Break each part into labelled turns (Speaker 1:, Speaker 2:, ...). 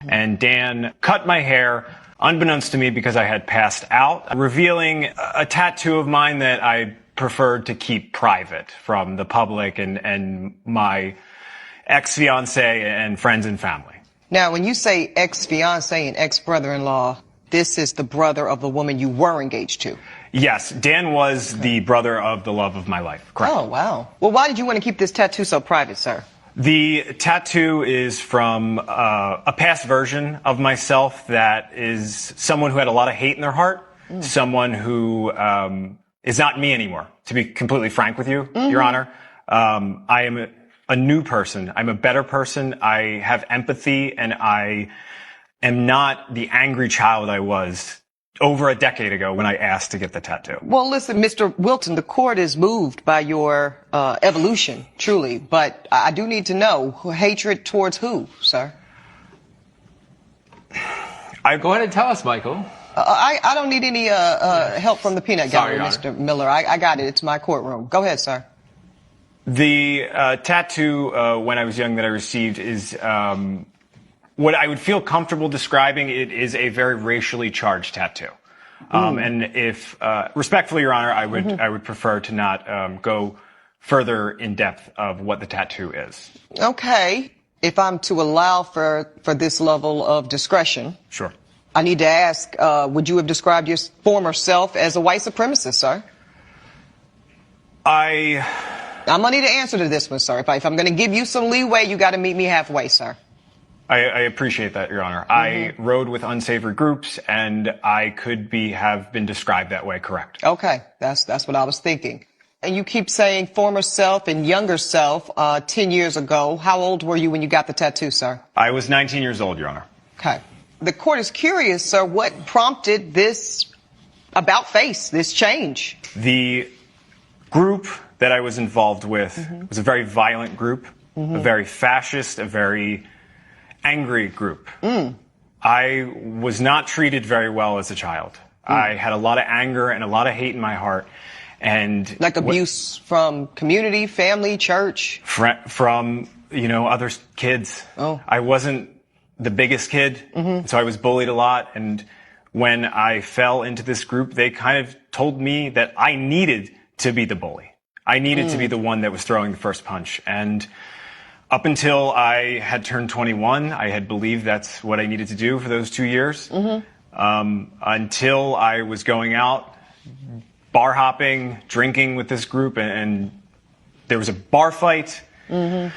Speaker 1: And Dan cut my hair, unbeknownst to me because I had passed out, revealing a tattoo of mine that I preferred to keep private from the public and my ex-fiancé and friends and family.
Speaker 2: Now, when you say ex-fiancé and ex-brother-in-law, this is the brother of the woman you were engaged to?
Speaker 1: Yes, Dan was the brother of the love of my life, correct.
Speaker 2: Oh, wow. Well, why did you want to keep this tattoo so private, sir?
Speaker 1: The tattoo is from a past version of myself that is someone who had a lot of hate in their heart, someone who is not me anymore, to be completely frank with you, Your Honor. I am a new person. I'm a better person. I have empathy, and I am not the angry child I was over a decade ago when I asked to get the tattoo.
Speaker 2: Well, listen, Mr. Wilton, the court is moved by your evolution, truly, but I do need to know, hatred towards who, sir?
Speaker 3: Go ahead and tell us, Michael.
Speaker 2: I don't need any help from the peanut gallery,
Speaker 3: Your
Speaker 2: Mr. Miller. I got it. It's my courtroom. Go ahead, sir.
Speaker 1: The tattoo when I was young that I received is what I would feel comfortable describing. It is a very racially charged tattoo. And if, respectfully, Your Honor, I would prefer to not go further in depth of what the tattoo is.
Speaker 2: Okay. If I'm to allow for this level of discretion.
Speaker 1: Sure.
Speaker 2: I need to ask, would you have described your former self as a white supremacist, sir? I'm going to need an answer to this one, sir. If I'm going to give you some leeway, you got to meet me halfway, sir.
Speaker 1: I appreciate that, Your Honor. I rode with unsavory groups, and I could have been described that way, correct?
Speaker 2: Okay, that's what I was thinking. And you keep saying former self and younger self 10 years ago. How old were you when you got the tattoo, sir?
Speaker 1: I was 19 years old, Your Honor.
Speaker 2: Okay. The court is curious, sir, what prompted this about-face, this change?
Speaker 1: The group that I was involved with was a very violent group, a very fascist, a very angry group. I was not treated very well as a child. I had a lot of anger and a lot of hate in my heart. And
Speaker 2: like abuse from community, family, church?
Speaker 1: From, other kids.
Speaker 2: Oh.
Speaker 1: I wasn't the biggest kid, so I was bullied a lot. And when I fell into this group, they kind of told me that I needed to be the bully. I needed to be the one that was throwing the first punch. And up until I had turned 21, I had believed that's what I needed to do for those 2 years. Until I was going out, bar hopping, drinking with this group, and there was a bar fight. The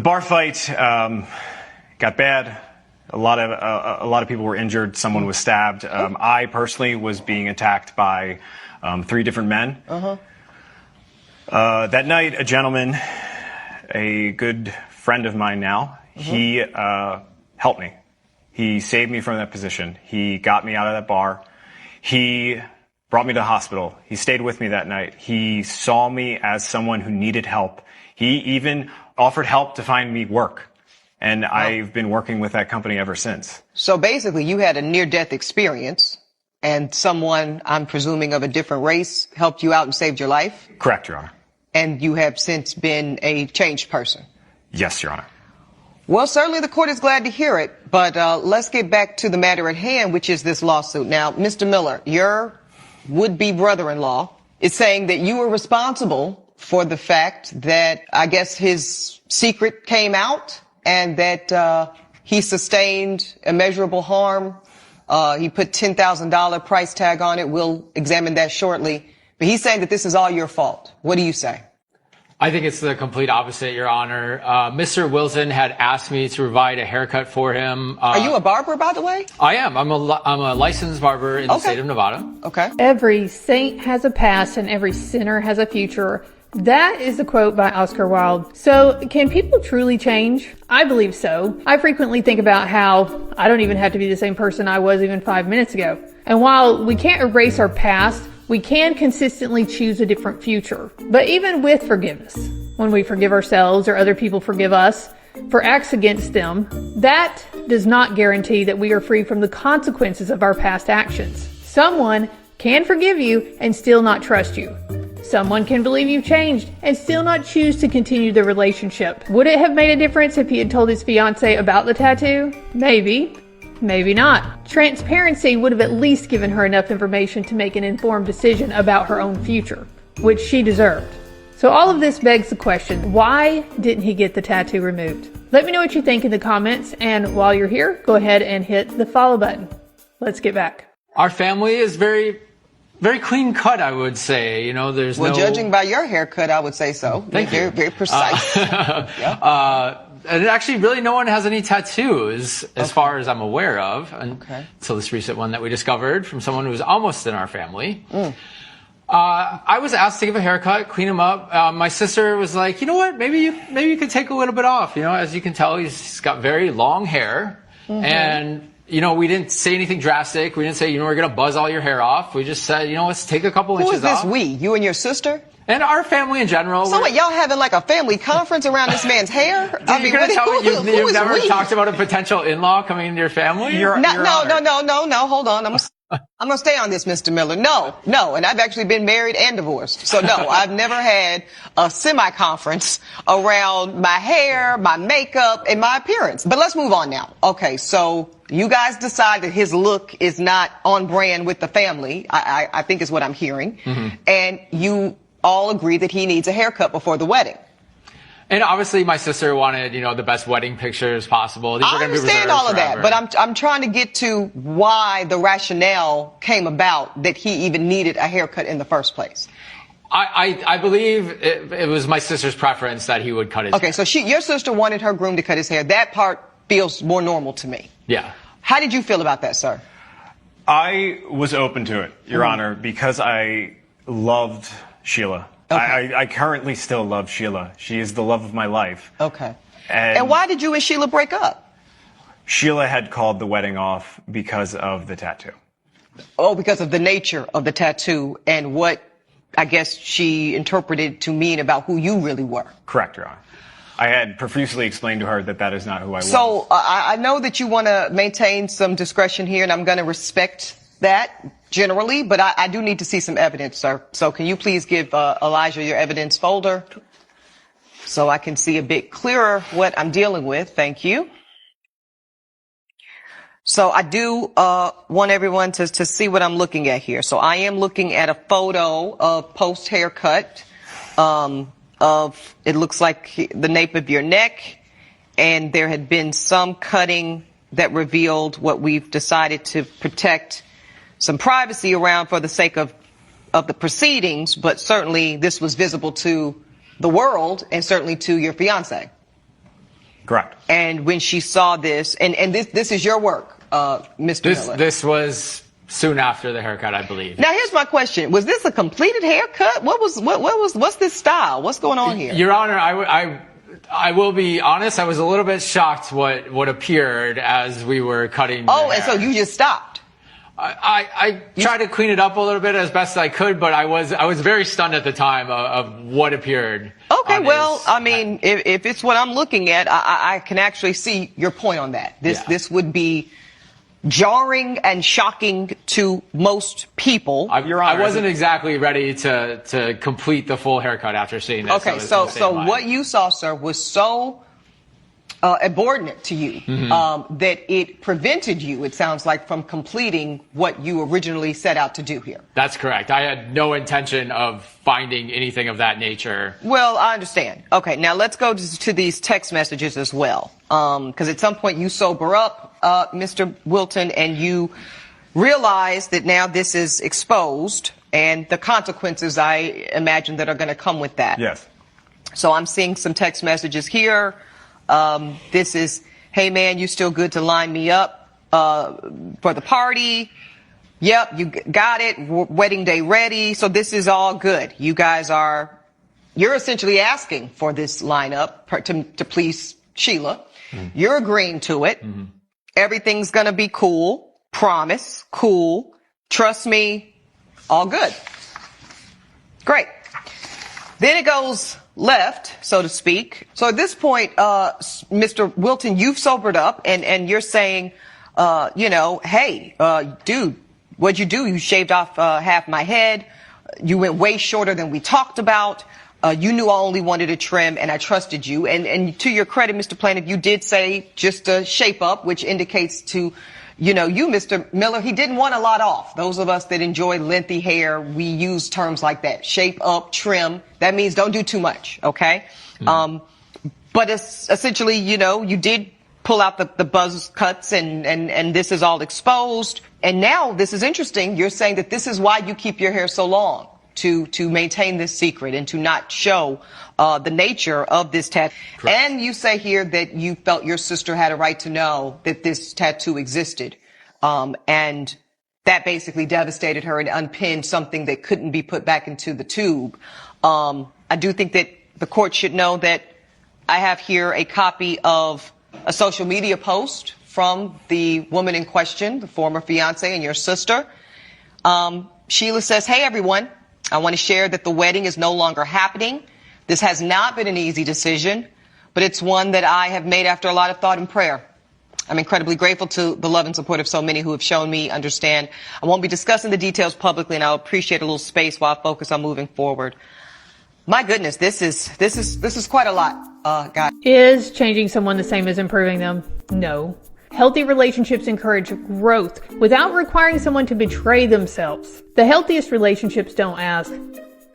Speaker 1: bar fight got bad. A lot of people were injured. Someone was stabbed. I personally was being attacked by 3 different men. That night, a gentleman, a good friend of mine now, he helped me. He saved me from that position. He got me out of that bar. He brought me to the hospital. He stayed with me that night. He saw me as someone who needed help. He even offered help to find me work. And I've been working with that company ever since.
Speaker 2: So basically, you had a near-death experience, and someone, I'm presuming of a different race, helped you out and saved your life?
Speaker 1: Correct, Your Honor.
Speaker 2: And you have since been a changed person?
Speaker 1: Yes, Your Honor.
Speaker 2: Well, certainly the court is glad to hear it, but let's get back to the matter at hand, which is this lawsuit. Now, Mr. Miller, your would-be brother-in-law is saying that you were responsible for the fact that, I guess, his secret came out and that he sustained immeasurable harm. He put $10,000 price tag on it. We'll examine that shortly. But he's saying that this is all your fault. What do you say?
Speaker 3: I think it's the complete opposite, Your Honor. Mr. Wilson had asked me to provide a haircut for him.
Speaker 2: Are you a barber, by the way?
Speaker 3: I am. I'm a licensed barber in the state of Nevada.
Speaker 2: Okay.
Speaker 4: Every saint has a past and every sinner has a future. That is a quote by Oscar Wilde. So, can people truly change? I believe so. I frequently think about how I don't even have to be the same person I was even 5 minutes ago. And while we can't erase our past, we can consistently choose a different future. But even with forgiveness, when we forgive ourselves or other people forgive us for acts against them, that does not guarantee that we are free from the consequences of our past actions. Someone can forgive you and still not trust you. Someone can believe you've changed and still not choose to continue the relationship. Would it have made a difference if he had told his fiancée about the tattoo? Maybe. Maybe not. Transparency would have at least given her enough information to make an informed decision about her own future, which she deserved. So all of this begs the question, why didn't he get the tattoo removed? Let me know what you think in the comments, and while you're here, go ahead and hit the follow button. Let's get back.
Speaker 3: Our family is very clean cut, I would say. You know, there's
Speaker 2: Well,
Speaker 3: no...
Speaker 2: judging by your haircut, I would say so.
Speaker 3: Thank you.
Speaker 2: Very precise.
Speaker 3: And actually, really, no one has any tattoos, as far as I'm aware of, until this recent one that we discovered from someone who was almost in our family. I was asked to give a haircut, clean him up. My sister was like, you know what, maybe you could take a little bit off. You know, as you can tell, he's got very long hair. And, you know, we didn't say anything drastic. We didn't say, you know, we're going to buzz all your hair off. We just said, you know, let's take a couple inches off.
Speaker 2: Who is this we? You and your sister?
Speaker 3: And our family in general.
Speaker 2: So what, y'all having like a family conference around this man's hair? I mean,
Speaker 3: You're going to tell me
Speaker 2: who
Speaker 3: you've
Speaker 2: is
Speaker 3: never
Speaker 2: we?
Speaker 3: talked about a potential in-law coming into your family?
Speaker 2: No, hold on. I'm gonna stay on this, Mr. Miller. No, and I've actually been married and divorced. So no, I've never had a semi-conference around my hair, my makeup, and my appearance. But let's move on now. Okay, so you guys decide that his look is not on brand with the family, I think is what I'm hearing. And you all agree that he needs a haircut before the wedding.
Speaker 3: And obviously, my sister wanted, you know, the best wedding pictures possible. These are
Speaker 2: I
Speaker 3: going to be
Speaker 2: understand
Speaker 3: reserved
Speaker 2: all of
Speaker 3: forever.
Speaker 2: that, but I'm trying to get to why the rationale came about that he even needed a haircut in the first place.
Speaker 3: I believe it was my sister's preference that he would cut his hair.
Speaker 2: Okay, so your sister wanted her groom to cut his hair. That part feels more normal to me.
Speaker 3: Yeah.
Speaker 2: How did you feel about that, sir?
Speaker 1: I was open to it, Your Honor, because I loved Sheila.
Speaker 2: Okay.
Speaker 1: I currently still love Sheila. She is the love of my life.
Speaker 2: Okay.
Speaker 1: And
Speaker 2: why did you and Sheila break up?
Speaker 1: Sheila had called the wedding off because of the tattoo.
Speaker 2: Oh, because of the nature of the tattoo and what I guess she interpreted to mean about who you really were.
Speaker 1: Correct, Your Honor. I had profusely explained to her that that is not who I was.
Speaker 2: So I know that you want to maintain some discretion here, and I'm going to respect that generally, but I do need to see some evidence, sir. So can you please give Elijah your evidence folder so I can see a bit clearer what I'm dealing with? Thank you. So I do want everyone to see what I'm looking at here. So I am looking at a photo of post haircut of, it looks like the nape of your neck, and there had been some cutting that revealed what we've decided to protect some privacy around for the sake of the proceedings, but certainly this was visible to the world and certainly to your fiance.
Speaker 1: Correct.
Speaker 2: And when she saw this, and this is your work, Mr. Miller.
Speaker 3: This was soon after the haircut, I believe.
Speaker 2: Now here's my question: was this a completed haircut? What's this style? What's going on here?
Speaker 3: Your Honor, I will be honest. I was a little bit shocked what appeared as we were cutting.
Speaker 2: Oh,
Speaker 3: the
Speaker 2: and
Speaker 3: hair.
Speaker 2: so you just stopped.
Speaker 3: I tried to clean it up a little bit as best I could, but I was very stunned at the time of what appeared.
Speaker 2: Okay, well, I mean, if it's what I'm looking at, I can actually see your point on that. This would be jarring and shocking to most people.
Speaker 3: I wasn't exactly ready to complete the full haircut after seeing this.
Speaker 2: Okay, so what you saw, sir, was so abhorrent to you that it prevented you, it sounds like, from completing what you originally set out to do here.
Speaker 3: That's correct. I had no intention of finding anything of that nature.
Speaker 2: Well, I understand. Okay, now let's go to these text messages as well. Because at some point you sober up, Mr. Wilton, and you realize that now this is exposed and the consequences, I imagine, that are going to come with that.
Speaker 1: Yes.
Speaker 2: So I'm seeing some text messages here. This is, hey man, you still good to line me up for the party? Yep, you got it. Wedding day ready. So this is all good. You guys you're essentially asking for this lineup to please Sheila. You're agreeing to it. Everything's going to be cool. Promise. Cool. Trust me. All good. Great. Then it goes left, so to speak. So at this point, Mr. Wilton, you've sobered up and you're saying, hey, dude, what'd you do? You shaved off half my head. You went way shorter than we talked about. You knew I only wanted a trim, and I trusted you. And to your credit, Mr. Plaintiff, you did say just a shape up, which indicates to, you, Mr. Miller, he didn't want a lot off. Those of us that enjoy lengthy hair, we use terms like that. Shape up, trim. That means don't do too much, okay? But it's essentially, you did pull out the buzz cuts, and this is all exposed. And now this is interesting. You're saying that this is why you keep your hair so long, to maintain this secret and to not show the nature of this tattoo.
Speaker 3: Correct.
Speaker 2: And you say here that you felt your sister had a right to know that this tattoo existed. And that basically devastated her and unpinned something that couldn't be put back into the tube. I do think that the court should know that I have here a copy of a social media post from the woman in question, the former fiance and your sister. Sheila says, "Hey everyone, I want to share that the wedding is no longer happening. This has not been an easy decision, but it's one that I have made after a lot of thought and prayer. I'm incredibly grateful to the love and support of so many who have shown me understand. I won't be discussing the details publicly, and I'll appreciate a little space while I focus on moving forward." My goodness, this is quite a lot, guys.
Speaker 4: Is changing someone the same as improving them? No. Healthy relationships encourage growth without requiring someone to betray themselves. The healthiest relationships don't ask,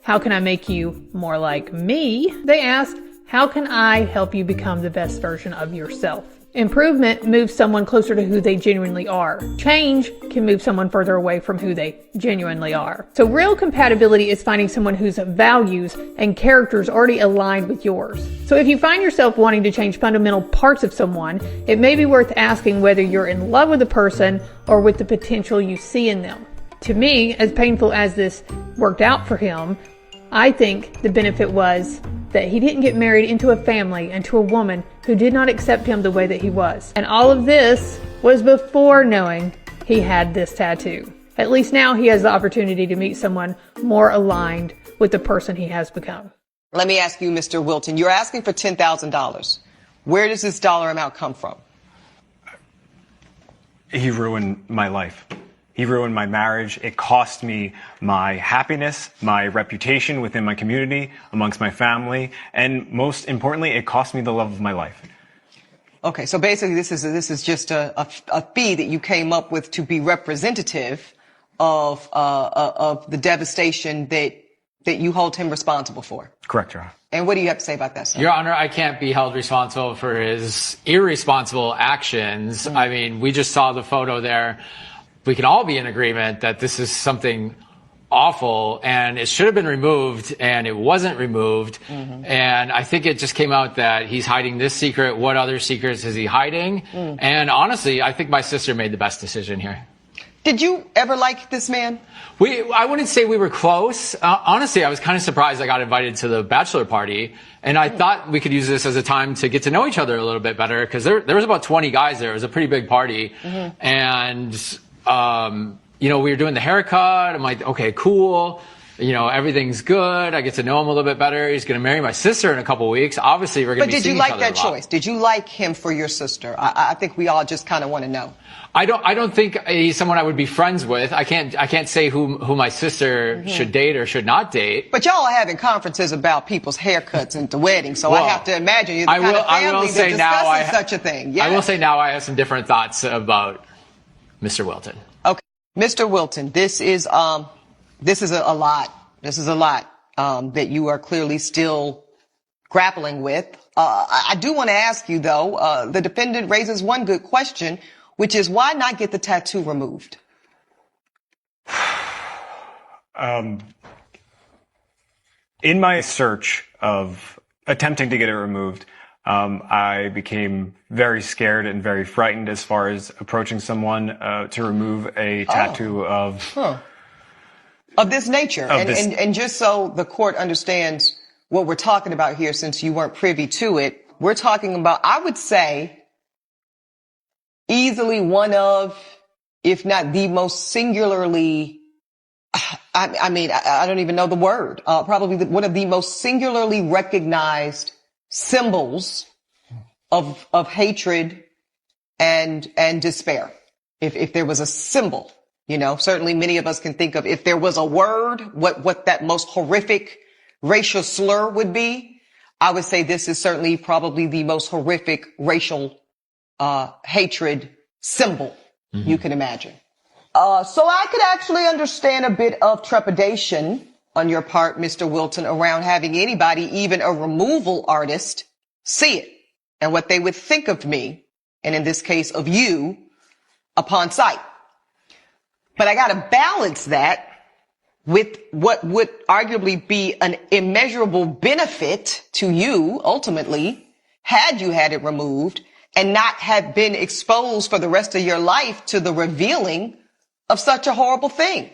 Speaker 4: how can I make you more like me? They ask, how can I help you become the best version of yourself? Improvement moves someone closer to who they genuinely are. Change can move someone further away from who they genuinely are. So real compatibility is finding someone whose values and characters already aligned with yours. So if you find yourself wanting to change fundamental parts of someone, it may be worth asking whether you're in love with the person or with the potential you see in them. To me, as painful as this worked out for him, I think the benefit was that he didn't get married into a family and to a woman who did not accept him the way that he was. And all of this was before knowing he had this tattoo. At least now he has the opportunity to meet someone more aligned with the person he has become.
Speaker 2: Let me ask you, Mr. Wilton, you're asking for $10,000. Where does this dollar amount come from?
Speaker 1: He ruined my life. He ruined my marriage. It cost me my happiness, my reputation within my community, amongst my family, and most importantly, it cost me the love of my life.
Speaker 2: Okay, so basically this is just a fee that you came up with to be representative of the devastation that you hold him responsible for.
Speaker 1: Correct, Your Honor.
Speaker 2: And what do you have to say about that, sir?
Speaker 3: Your Honor, I can't be held responsible for his irresponsible actions. I mean, we just saw the photo there. We can all be in agreement that this is something awful and it should have been removed and it wasn't removed. And I think it just came out that he's hiding this secret. What other secrets is he hiding? And honestly, I think my sister made the best decision here.
Speaker 2: Did you ever like this man?
Speaker 3: I wouldn't say we were close. Honestly, I was kind of surprised I got invited to the bachelor party, and I thought we could use this as a time to get to know each other a little bit better, because there was about 20 guys there. It was a pretty big party. And, we were doing the haircut. I'm like, okay, cool. Everything's good. I get to know him a little bit better. He's going to marry my sister in a couple of weeks. Obviously, we're going to be seeing each other a lot.
Speaker 2: But did you like that choice? Did you like him for your sister? I think we all just kind of want to know.
Speaker 3: I don't think he's someone I would be friends with. I can't say who my sister should date or should not date.
Speaker 2: But y'all are having conferences about people's haircuts and the wedding, so I have to imagine you're the kind of family that discusses such a thing. Yes.
Speaker 3: I will say now I have some different thoughts about Mr. Wilton.
Speaker 2: Okay, Mr. Wilton, this is a lot. This is a lot that you are clearly still grappling with. I do want to ask you, though, the defendant raises one good question, which is why not get the tattoo removed?
Speaker 1: In my search of attempting to get it removed, I became very scared and very frightened as far as approaching someone to remove a tattoo of
Speaker 2: this nature. And just so the court understands what we're talking about here, since you weren't privy to it, we're talking about, I would say, easily one of, if not the most singularly, I don't even know the word, probably one of the most singularly recognized symbols of hatred and despair. If there was a symbol, You know, certainly many of us can think of, if there was a word, what that most horrific racial slur would be. I would say this is certainly probably the most horrific racial hatred symbol you can imagine. So I could actually understand a bit of trepidation on your part, Mr. Wilton, around having anybody, even a removal artist, see it and what they would think of me, and in this case of you, upon sight. But I got to balance that with what would arguably be an immeasurable benefit to you, ultimately, had you had it removed and not have been exposed for the rest of your life to the revealing of such a horrible thing.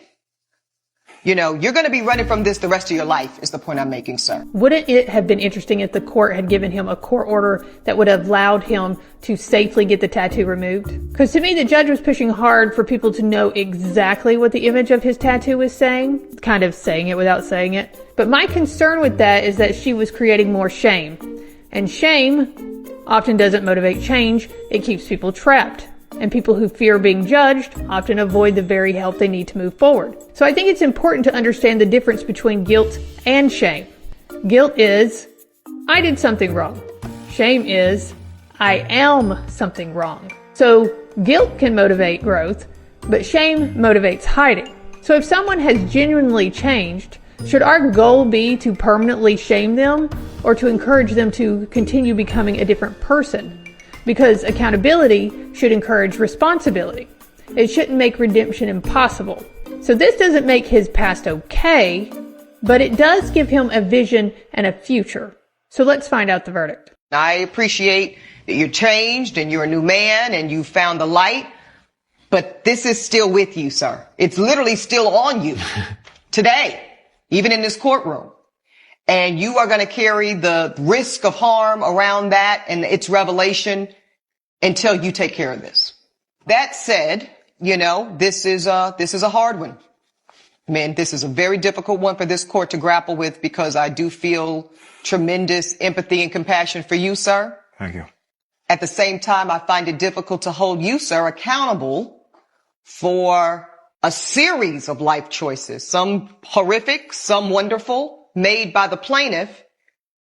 Speaker 2: You know, you're going to be running from this the rest of your life, is the point I'm making, sir.
Speaker 4: Wouldn't it have been interesting if the court had given him a court order that would have allowed him to safely get the tattoo removed? Because to me, the judge was pushing hard for people to know exactly what the image of his tattoo was saying, kind of saying it without saying it. But my concern with that is that she was creating more shame. And shame often doesn't motivate change. It keeps people trapped. And people who fear being judged often avoid the very help they need to move forward. So I think it's important to understand the difference between guilt and shame. Guilt is, I did something wrong. Shame is, I am something wrong. So guilt can motivate growth, but shame motivates hiding. So if someone has genuinely changed, should our goal be to permanently shame them or to encourage them to continue becoming a different person? Because accountability should encourage responsibility. It shouldn't make redemption impossible. So this doesn't make his past okay, but it does give him a vision and a future. So let's find out the verdict.
Speaker 2: I appreciate that you're changed and you're a new man and you found the light, but this is still with you, sir. It's literally still on you today, even in this courtroom. And you are going to carry the risk of harm around that and its revelation until you take care of this. That said, you know, this is a hard one. Man, this is a very difficult one for this court to grapple with because I do feel tremendous empathy and compassion for you, sir.
Speaker 1: Thank you.
Speaker 2: At the same time, I find it difficult to hold you, sir, accountable for a series of life choices, some horrific, some wonderful, made by the plaintiff,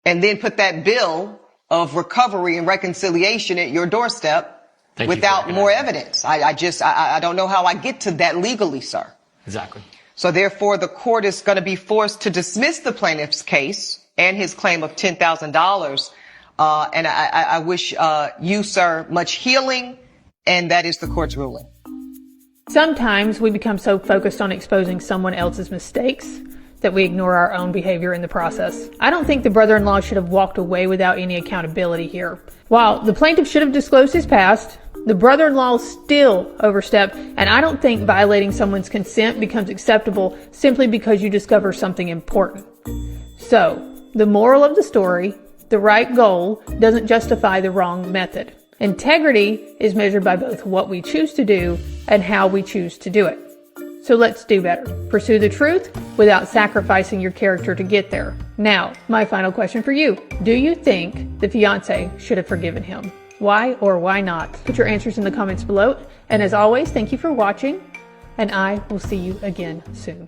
Speaker 2: and then put that bill of recovery and reconciliation at your doorstep without more evidence. I don't know how I get to that legally, sir.
Speaker 3: Exactly.
Speaker 2: So therefore, the court is going to be forced to dismiss the plaintiff's case and his claim of $10,000. And I wish you, sir, much healing, and that is the court's ruling.
Speaker 4: Sometimes we become so focused on exposing someone else's mistakes that we ignore our own behavior in the process. I don't think the brother-in-law should have walked away without any accountability here. While the plaintiff should have disclosed his past, the brother-in-law still overstepped, and I don't think violating someone's consent becomes acceptable simply because you discover something important. So, the moral of the story, the right goal doesn't justify the wrong method. Integrity is measured by both what we choose to do and how we choose to do it. So let's do better. Pursue the truth without sacrificing your character to get there. Now, my final question for you. Do you think the fiance should have forgiven him? Why or why not? Put your answers in the comments below. And as always, thank you for watching, and I will see you again soon.